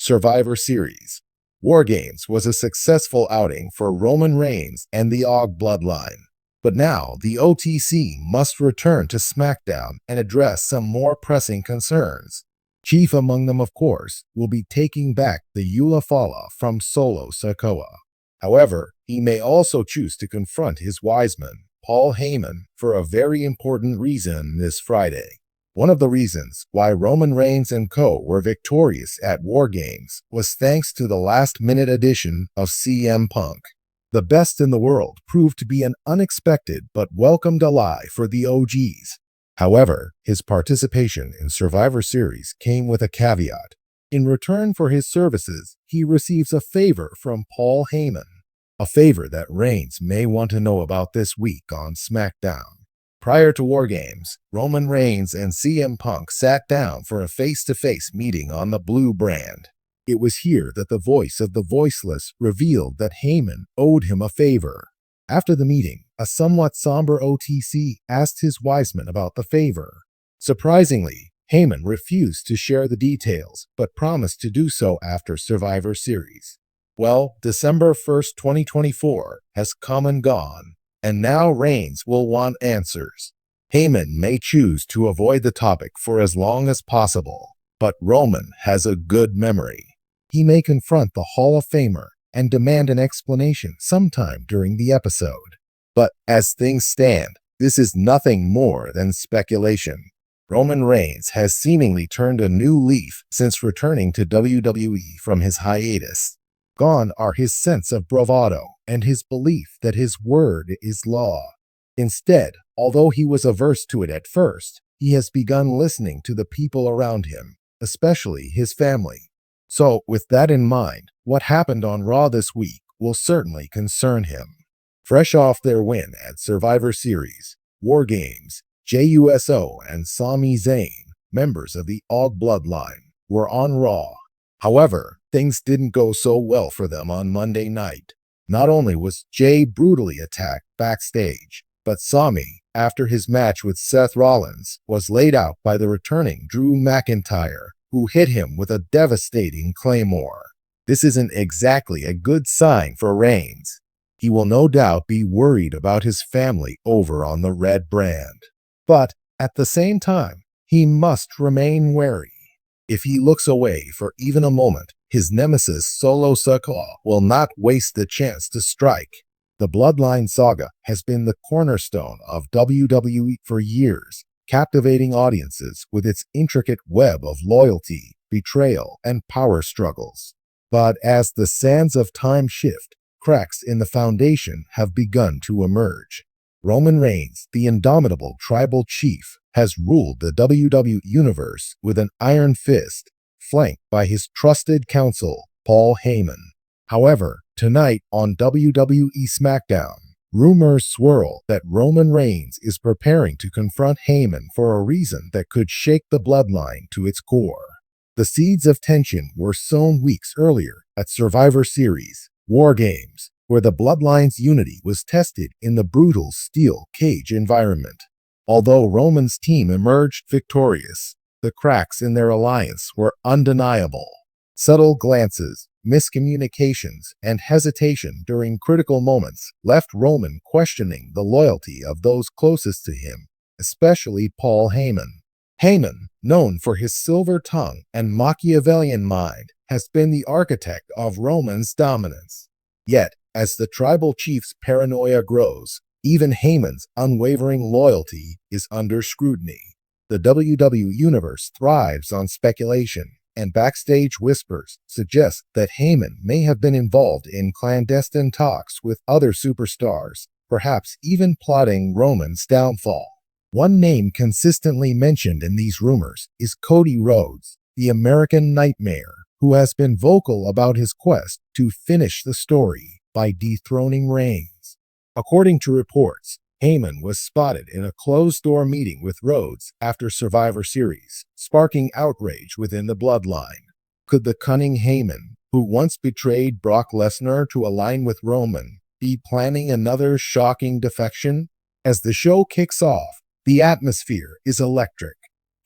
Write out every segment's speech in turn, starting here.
Survivor Series. War Games was a successful outing for Roman Reigns and the Og Bloodline. But now the OTC must return to SmackDown and address some more pressing concerns. Chief among them, of course, will be taking back the Eula Fala from Solo Sakoa. However, he may also choose to confront his wise man, Paul Heyman, for a very important reason this Friday. One of the reasons why Roman Reigns and co. were victorious at War Games was thanks to the last-minute addition of CM Punk. The best in the world proved to be an unexpected but welcomed ally for the OGs. However, his participation in Survivor Series came with a caveat. In return for his services, he receives a favor from Paul Heyman. A favor that Reigns may want to know about this week on SmackDown. Prior to War Games, Roman Reigns and CM Punk sat down for a face-to-face meeting on the Blue brand. It was here that the voice of the voiceless revealed that Heyman owed him a favor. After the meeting, a somewhat somber OTC asked his wise man about the favor. Surprisingly, Heyman refused to share the details, but promised to do so after Survivor Series. Well, December 1st, 2024 has come and gone, and now Reigns will want answers. Heyman may choose to avoid the topic for as long as possible, but Roman has a good memory. He may confront the Hall of Famer and demand an explanation sometime during the episode. But as things stand, this is nothing more than speculation. Roman Reigns has seemingly turned a new leaf since returning to WWE from his hiatus. Gone are his sense of bravado and his belief that his word is law. Instead, although he was averse to it at first, he has begun listening to the people around him, especially his family. So, with that in mind, what happened on Raw this week will certainly concern him. Fresh off their win at Survivor Series, War Games, JUSO and Sami Zayn, members of the Og Bloodline, were on Raw. However, things didn't go so well for them on Monday night. Not only was Jay brutally attacked backstage, but Sami, after his match with Seth Rollins, was laid out by the returning Drew McIntyre, who hit him with a devastating claymore. This isn't exactly a good sign for Reigns. He will no doubt be worried about his family over on the Red brand. But at the same time, he must remain wary. If he looks away for even a moment, his nemesis Solo Sakoa will not waste the chance to strike. The Bloodline saga has been the cornerstone of WWE for years, captivating audiences with its intricate web of loyalty, betrayal, and power struggles. But as the sands of time shift, cracks in the foundation have begun to emerge. Roman Reigns, the indomitable tribal chief, has ruled the WWE Universe with an iron fist, flanked by his trusted counsel, Paul Heyman. However, tonight on WWE SmackDown, rumors swirl that Roman Reigns is preparing to confront Heyman for a reason that could shake the Bloodline to its core. The seeds of tension were sown weeks earlier at Survivor Series, War Games, where the Bloodline's unity was tested in the brutal steel cage environment. Although Roman's team emerged victorious, the cracks in their alliance were undeniable. Subtle glances, miscommunications, and hesitation during critical moments left Roman questioning the loyalty of those closest to him, especially Paul Heyman. Heyman, known for his silver tongue and Machiavellian mind, has been the architect of Roman's dominance. Yet, as the tribal chief's paranoia grows, even Heyman's unwavering loyalty is under scrutiny. The WWE Universe thrives on speculation, and backstage whispers suggest that Heyman may have been involved in clandestine talks with other superstars, perhaps even plotting Roman's downfall. One name consistently mentioned in these rumors is Cody Rhodes, the American Nightmare, who has been vocal about his quest to finish the story by dethroning Reigns. According to reports, Heyman was spotted in a closed-door meeting with Rhodes after Survivor Series, sparking outrage within the Bloodline. Could the cunning Heyman, who once betrayed Brock Lesnar to align with Roman, be planning another shocking defection? As the show kicks off, the atmosphere is electric.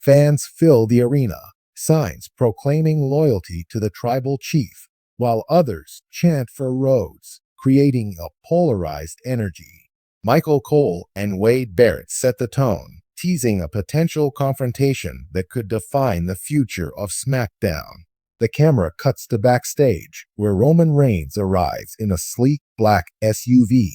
Fans fill the arena, signs proclaiming loyalty to the tribal chief, while others chant for Rhodes, creating a polarized energy. Michael Cole and Wade Barrett set the tone, teasing a potential confrontation that could define the future of SmackDown. The camera cuts to backstage, where Roman Reigns arrives in a sleek black SUV.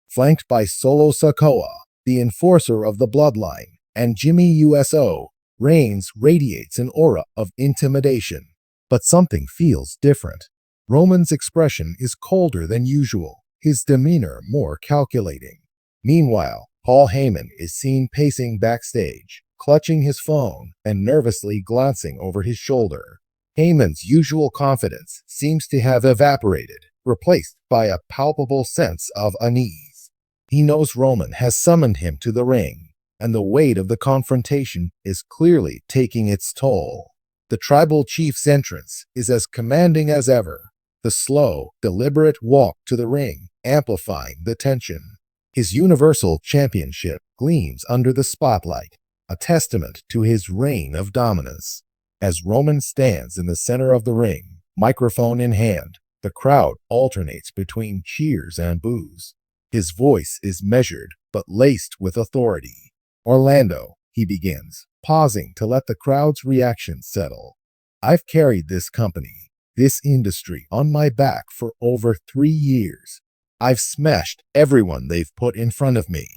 Flanked by Solo Sakoa, the enforcer of the Bloodline, and Jimmy USO, Reigns radiates an aura of intimidation. But something feels different. Roman's expression is colder than usual, his demeanor more calculating. Meanwhile, Paul Heyman is seen pacing backstage, clutching his phone and nervously glancing over his shoulder. Heyman's usual confidence seems to have evaporated, replaced by a palpable sense of unease. He knows Roman has summoned him to the ring, and the weight of the confrontation is clearly taking its toll. The tribal chief's entrance is as commanding as ever, the slow, deliberate walk to the ring amplifying the tension. His Universal Championship gleams under the spotlight, a testament to his reign of dominance. As Roman stands in the center of the ring, microphone in hand, the crowd alternates between cheers and boos. His voice is measured but laced with authority. "Orlando," he begins, pausing to let the crowd's reaction settle. "I've carried this company, this industry, on my back for over 3 years. I've smashed everyone they've put in front of me,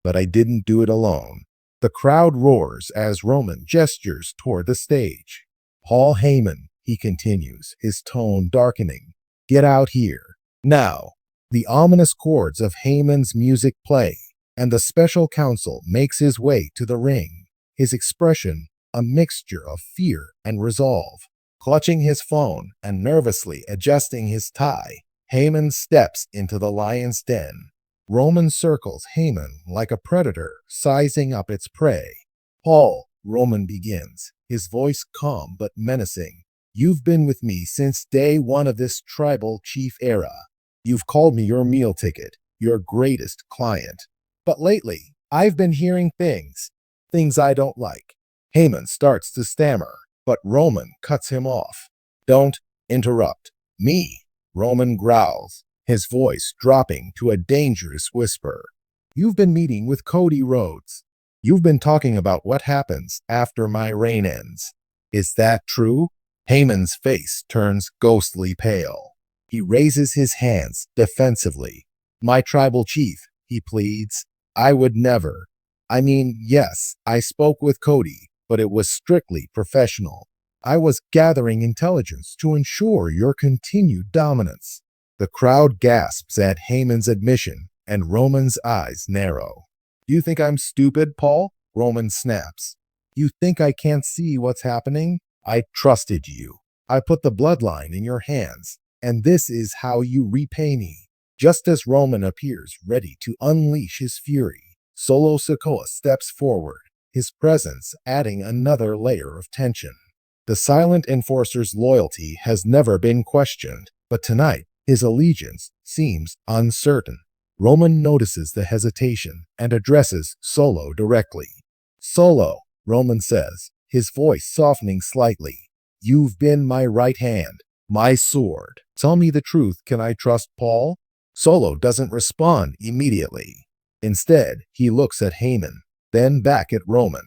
but I didn't do it alone." The crowd roars as Roman gestures toward the stage. "Paul Heyman," he continues, his tone darkening. "Get out here, now." The ominous chords of Heyman's music play, and the special counsel makes his way to the ring, his expression a mixture of fear and resolve. Clutching his phone and nervously adjusting his tie, Heyman steps into the lion's den. Roman circles Heyman like a predator sizing up its prey. "Paul," Roman begins, his voice calm but menacing. "You've been with me since day one of this tribal chief era. You've called me your meal ticket, your greatest client. But lately, I've been hearing things I don't like." Heyman starts to stammer, but Roman cuts him off. "Don't interrupt me," Roman growls, his voice dropping to a dangerous whisper. "You've been meeting with Cody Rhodes. You've been talking about what happens after my reign ends. Is that true?" Heyman's face turns ghostly pale. He raises his hands defensively. "My tribal chief," he pleads, "I would never. I mean, yes, I spoke with Cody, but it was strictly professional. I was gathering intelligence to ensure your continued dominance." The crowd gasps at Heyman's admission, and Roman's eyes narrow. "Do you think I'm stupid, Paul?" Roman snaps. "You think I can't see what's happening? I trusted you. I put the bloodline in your hands, and this is how you repay me." Just as Roman appears ready to unleash his fury, Solo Sakoa steps forward, his presence adding another layer of tension. The silent enforcer's loyalty has never been questioned, but tonight his allegiance seems uncertain. Roman notices the hesitation and addresses Solo directly. "Solo," Roman says, his voice softening slightly, "you've been my right hand, my sword. Tell me the truth, can I trust Paul?" Solo doesn't respond immediately. Instead, he looks at Heyman, then back at Roman.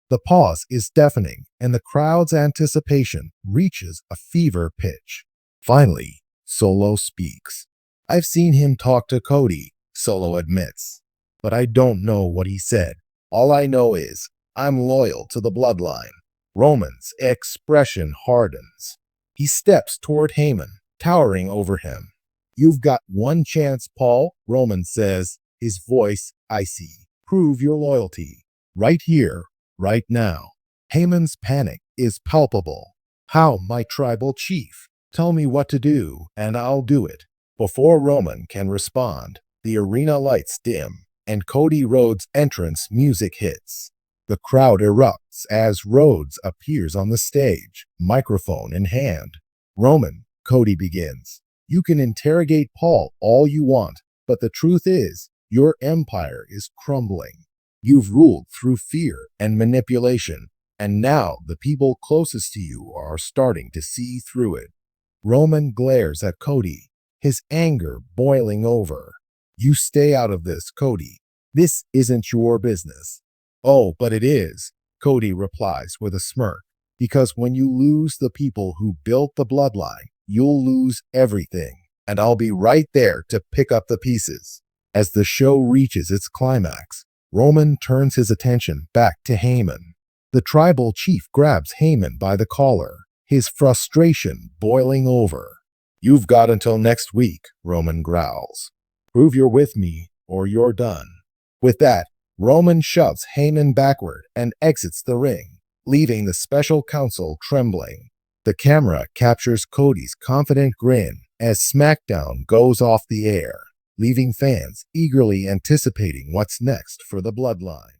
The pause is deafening, and the crowd's anticipation reaches a fever pitch. Finally, Solo speaks. "I've seen him talk to Cody," Solo admits, "but I don't know what he said. All I know is I'm loyal to the bloodline." Roman's expression hardens. He steps toward Heyman, towering over him. "You've got one chance, Paul," Roman says, his voice icy. "Prove your loyalty. Right here, right now." Heyman's panic is palpable. "How, my tribal chief? Tell me what to do, and I'll do it." Before Roman can respond, the arena lights dim, and Cody Rhodes' entrance music hits. The crowd erupts as Rhodes appears on the stage, microphone in hand. "Roman," Cody begins, "you can interrogate Paul all you want, but the truth is, your empire is crumbling. You've ruled through fear and manipulation, And now the people closest to you are starting to see through it. Roman glares at Cody, his anger boiling over. You stay out of this, Cody. This isn't your business. Oh, but it is, Cody replies with a smirk. Because when you lose the people who built the bloodline, you'll lose everything. And I'll be right there to pick up the pieces. As the show reaches its climax, Roman turns his attention back to Heyman. The tribal chief grabs Heyman by the collar, his frustration boiling over. You've got until next week, Roman growls. Prove you're with me or you're done. With that, Roman shoves Heyman backward and exits the ring, leaving the special counsel trembling. The camera captures Cody's confident grin as SmackDown goes off the air, leaving fans eagerly anticipating what's next for the Bloodline.